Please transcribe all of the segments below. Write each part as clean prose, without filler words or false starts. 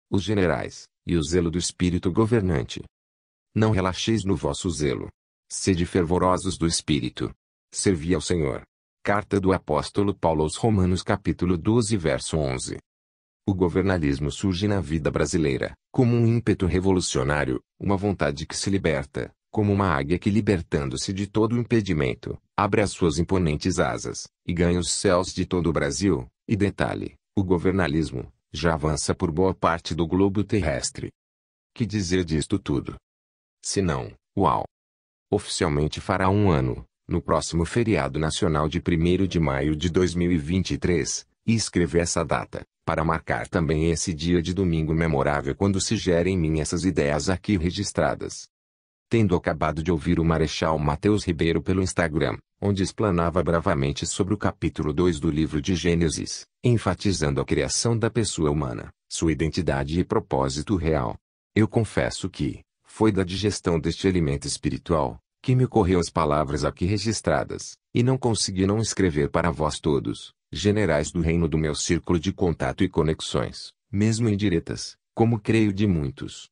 os generais, e o zelo do espírito governante. Não relaxeis no vosso zelo. Sede fervorosos do espírito. Servi ao Senhor. Carta do apóstolo Paulo aos Romanos capítulo 12 verso 11. O governalismo surge na vida brasileira, como um ímpeto revolucionário, uma vontade que se liberta, como uma águia que libertando-se de todo o impedimento, abre as suas imponentes asas, e ganha os céus de todo o Brasil, e detalhe, o governalismo, já avança por boa parte do globo terrestre. Que dizer disto tudo? Se não, uau! Oficialmente fará um ano, no próximo feriado nacional de 1º de maio de 2023, e escrevi essa data, para marcar também esse dia de domingo memorável quando se gerem em mim essas ideias aqui registradas. Tendo acabado de ouvir o Marechal Mateus Ribeiro pelo Instagram, onde explanava bravamente sobre o capítulo 2 do livro de Gênesis, enfatizando a criação da pessoa humana, sua identidade e propósito real. Eu confesso que, foi da digestão deste alimento espiritual, que me ocorreu as palavras aqui registradas, e não consegui não escrever para vós todos, generais do reino do meu círculo de contato e conexões, mesmo indiretas, como creio de muitos.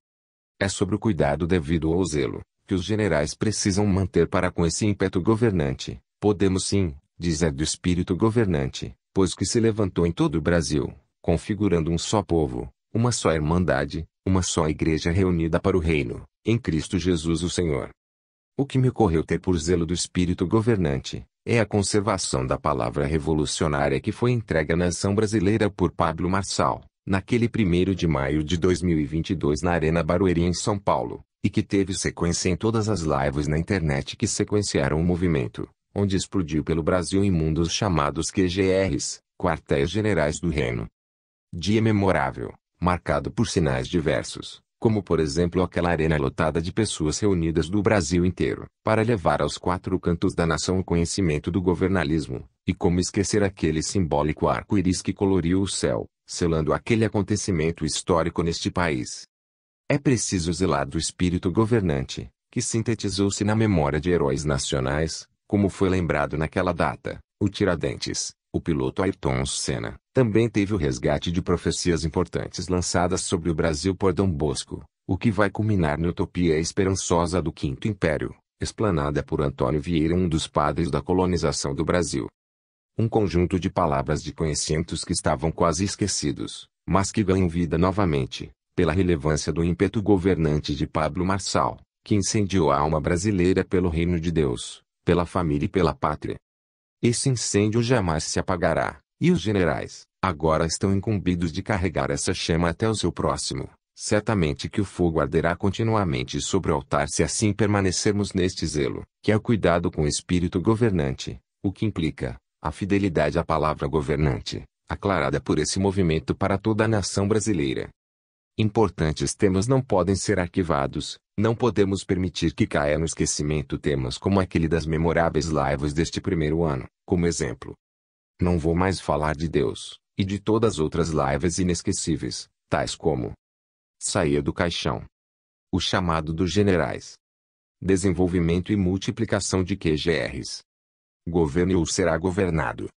É sobre o cuidado devido ao zelo, que os generais precisam manter para com esse ímpeto governante, podemos sim, dizer do espírito governante, pois que se levantou em todo o Brasil, configurando um só povo, uma só irmandade, uma só igreja reunida para o reino, em Cristo Jesus o Senhor. O que me ocorreu ter por zelo do espírito governante, é a conservação da palavra revolucionária que foi entregue à nação brasileira por Pablo Marçal, naquele 1º de maio de 2022 na Arena Barueri em São Paulo, e que teve sequência em todas as lives na internet que sequenciaram o movimento, onde explodiu pelo Brasil em mundos chamados QGRs, Quartéis Generais do Reino. Dia memorável, marcado por sinais diversos, como por exemplo aquela arena lotada de pessoas reunidas do Brasil inteiro, para levar aos 4 cantos da nação o conhecimento do governalismo, e como esquecer aquele simbólico arco-íris que coloriu o céu, selando aquele acontecimento histórico neste país. É preciso zelar do espírito governante, que sintetizou-se na memória de heróis nacionais, como foi lembrado naquela data, o Tiradentes, o piloto Ayrton Senna. Também teve o resgate de profecias importantes lançadas sobre o Brasil por Dom Bosco, o que vai culminar na utopia esperançosa do Quinto Império, explanada por Antônio Vieira, um dos padres da colonização do Brasil. Um conjunto de palavras de conhecimentos que estavam quase esquecidos, mas que ganham vida novamente, pela relevância do ímpeto governante de Pablo Marçal, que incendiou a alma brasileira pelo reino de Deus, pela família e pela pátria. Esse incêndio jamais se apagará, e os generais, agora estão incumbidos de carregar essa chama até o seu próximo. Certamente que o fogo arderá continuamente sobre o altar se assim permanecermos neste zelo, que é o cuidado com o espírito governante, o que implica a fidelidade à palavra governante, aclarada por esse movimento para toda a nação brasileira. Importantes temas não podem ser arquivados, não podemos permitir que caia no esquecimento temas como aquele das memoráveis lives deste primeiro ano, como exemplo. Não vou mais falar de Deus, e de todas as outras lives inesquecíveis, tais como Saia do Caixão, o chamado dos generais, desenvolvimento e multiplicação de QGRs, governo ou será governado,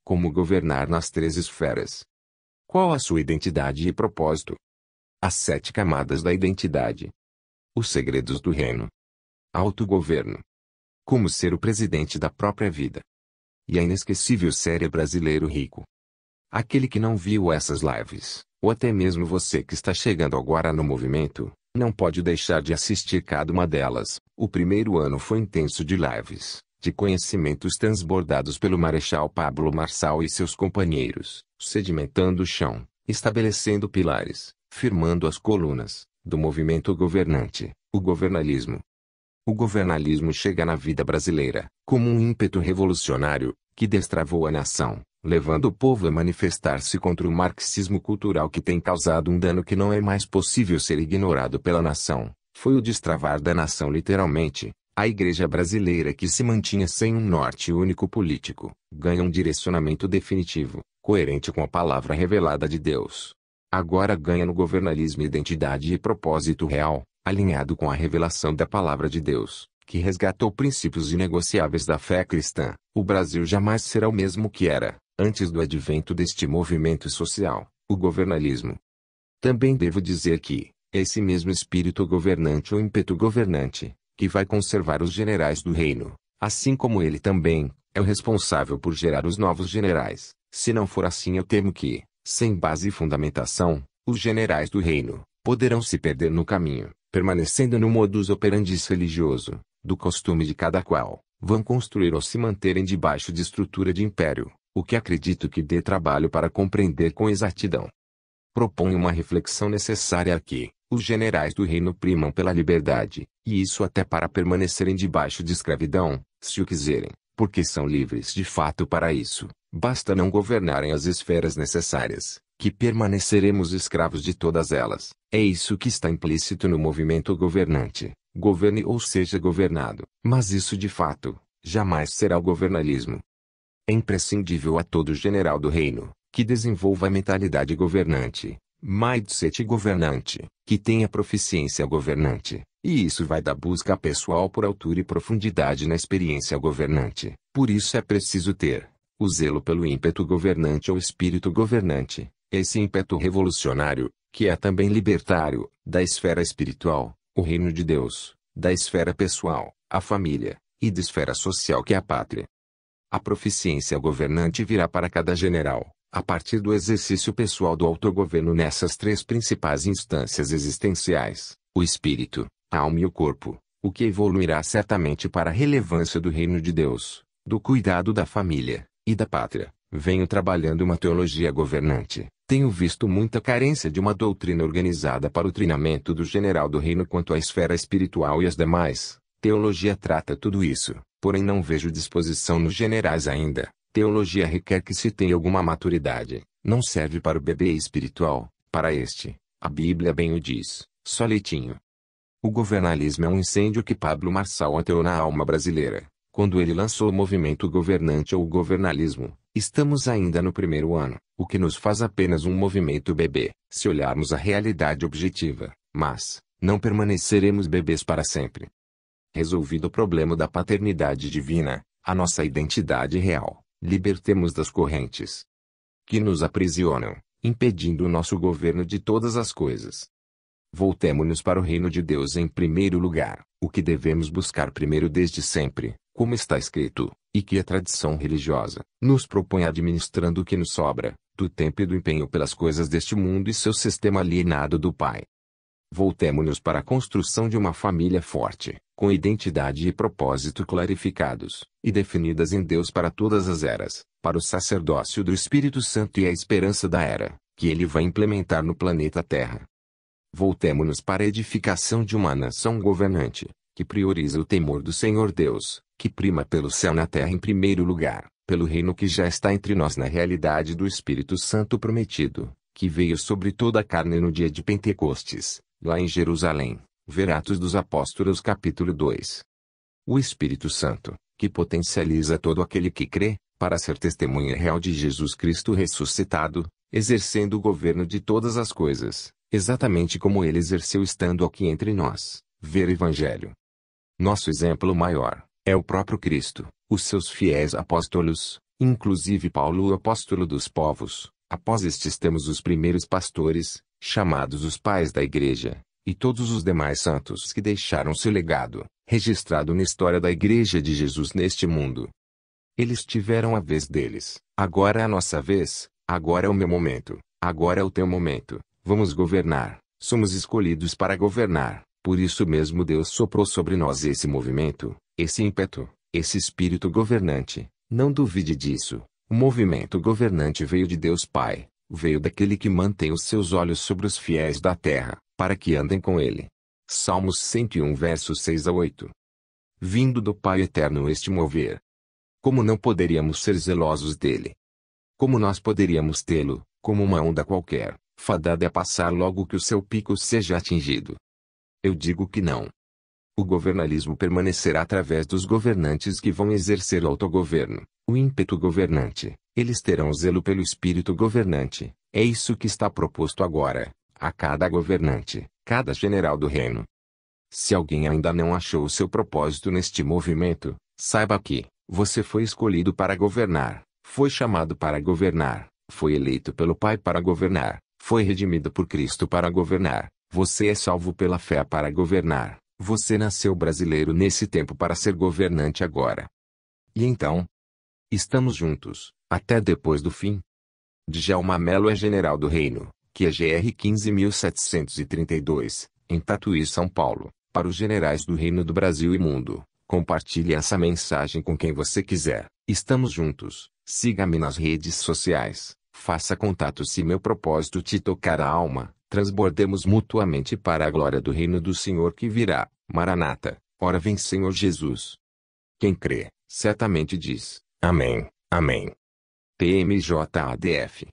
como governar nas 3 esferas, qual a sua identidade e propósito, as 7 camadas da identidade, os segredos do reino, autogoverno, como ser o presidente da própria vida, e a inesquecível série Brasileiro Rico. Aquele que não viu essas lives, ou até mesmo você que está chegando agora no movimento, não pode deixar de assistir cada uma delas. O primeiro ano foi intenso de lives, de conhecimentos transbordados pelo Marechal Pablo Marçal e seus companheiros, sedimentando o chão, estabelecendo pilares, firmando as colunas, do movimento governante, o governalismo. O governalismo chega na vida brasileira, como um ímpeto revolucionário, que destravou a nação, levando o povo a manifestar-se contra o marxismo cultural que tem causado um dano que não é mais possível ser ignorado pela nação. Foi o destravar da nação literalmente. A igreja brasileira que se mantinha sem um norte único político, ganha um direcionamento definitivo, coerente com a palavra revelada de Deus. Agora ganha no governalismo identidade e propósito real, alinhado com a revelação da palavra de Deus, que resgatou princípios inegociáveis da fé cristã. O Brasil jamais será o mesmo que era, antes do advento deste movimento social, o governalismo. Também devo dizer que, esse mesmo espírito governante ou ímpeto governante, que vai conservar os generais do reino, assim como ele também, é o responsável por gerar os novos generais. Se não for assim, eu temo que, sem base e fundamentação, os generais do reino poderão se perder no caminho, permanecendo no modus operandi religioso, do costume de cada qual, vão construir ou se manterem debaixo de estrutura de império, o que acredito que dê trabalho para compreender com exatidão. Proponho uma reflexão necessária aqui. Os generais do reino primam pela liberdade, e isso até para permanecerem debaixo de escravidão, se o quiserem, porque são livres de fato para isso. Basta não governarem as esferas necessárias, que permaneceremos escravos de todas elas. É isso que está implícito no movimento governante. Governe ou seja governado. Mas isso de fato, jamais será o governalismo. É imprescindível a todo general do reino, que desenvolva a mentalidade governante, mindset governante, que tenha proficiência governante, e isso vai da busca pessoal por altura e profundidade na experiência governante. Por isso é preciso ter o zelo pelo ímpeto governante ou espírito governante, esse ímpeto revolucionário, que é também libertário, da esfera espiritual, o reino de Deus, da esfera pessoal, a família, e da esfera social que é a pátria. A proficiência governante virá para cada general, a partir do exercício pessoal do autogoverno nessas três principais instâncias existenciais, o espírito, a alma e o corpo, o que evoluirá certamente para a relevância do reino de Deus, do cuidado da família, e da pátria. Venho trabalhando uma teologia governante. Tenho visto muita carência de uma doutrina organizada para o treinamento do general do reino quanto à esfera espiritual e as demais. Teologia trata tudo isso, porém não vejo disposição nos generais ainda. Teologia requer que se tenha alguma maturidade. Não serve para o bebê espiritual, para este, a Bíblia bem o diz, só leitinho. O governalismo é um incêndio que Pablo Marçal ateou na alma brasileira, quando ele lançou o movimento governante ou o governalismo. Estamos ainda no primeiro ano, o que nos faz apenas um movimento bebê, se olharmos a realidade objetiva, mas, não permaneceremos bebês para sempre. Resolvido o problema da paternidade divina, a nossa identidade real, libertemos das correntes que nos aprisionam, impedindo o nosso governo de todas as coisas. Voltemo-nos para o reino de Deus em primeiro lugar, o que devemos buscar primeiro desde sempre, como está escrito, e que a tradição religiosa nos propõe administrando o que nos sobra, do tempo e do empenho pelas coisas deste mundo e seu sistema alienado do Pai. Voltemo-nos para a construção de uma família forte, com identidade e propósito clarificados, e definidas em Deus para todas as eras, para o sacerdócio do Espírito Santo e a esperança da era, que ele vai implementar no planeta Terra. Voltemo-nos para a edificação de uma nação governante, que prioriza o temor do Senhor Deus, que prima pelo céu na terra em primeiro lugar, pelo reino que já está entre nós na realidade do Espírito Santo prometido, que veio sobre toda a carne no dia de Pentecostes, lá em Jerusalém. Ver Atos dos Apóstolos capítulo 2. O Espírito Santo, que potencializa todo aquele que crê, para ser testemunha real de Jesus Cristo ressuscitado, exercendo o governo de todas as coisas, exatamente como ele exerceu estando aqui entre nós. Ver Evangelho. Nosso exemplo maior é o próprio Cristo, os seus fiéis apóstolos, inclusive Paulo o apóstolo dos povos. Após estes temos os primeiros pastores, chamados os pais da igreja, e todos os demais santos que deixaram seu legado, registrado na história da igreja de Jesus neste mundo. Eles tiveram a vez deles, agora é a nossa vez, agora é o meu momento, agora é o teu momento, vamos governar, somos escolhidos para governar, por isso mesmo Deus soprou sobre nós esse movimento, esse ímpeto, esse espírito governante, não duvide disso, o movimento governante veio de Deus Pai, veio daquele que mantém os seus olhos sobre os fiéis da terra, para que andem com ele. Salmos 101 versos 6 a 8. Vindo do Pai eterno este mover. Como não poderíamos ser zelosos dele? Como nós poderíamos tê-lo, como uma onda qualquer, fadada a passar logo que o seu pico seja atingido? Eu digo que não. O governalismo permanecerá através dos governantes que vão exercer o autogoverno, o ímpeto governante. Eles terão zelo pelo espírito governante. É isso que está proposto agora, a cada governante, cada general do reino. Se alguém ainda não achou o seu propósito neste movimento, saiba que você foi escolhido para governar, foi chamado para governar, foi eleito pelo Pai para governar, Foi redimido por Cristo para governar. Você é salvo pela fé para governar. Você nasceu brasileiro nesse tempo para ser governante agora. E então? Estamos juntos, até depois do fim. Djalma Mello é general do reino, que é GR 15.732, em Tatuí, São Paulo, para os generais do reino do Brasil e mundo. Compartilhe essa mensagem com quem você quiser. Estamos juntos. Siga-me nas redes sociais. Faça contato se meu propósito te tocar a alma. Transbordemos mutuamente para a glória do reino do Senhor que virá. Maranata, ora vem Senhor Jesus. Quem crê, certamente diz, amém, amém. PMJADF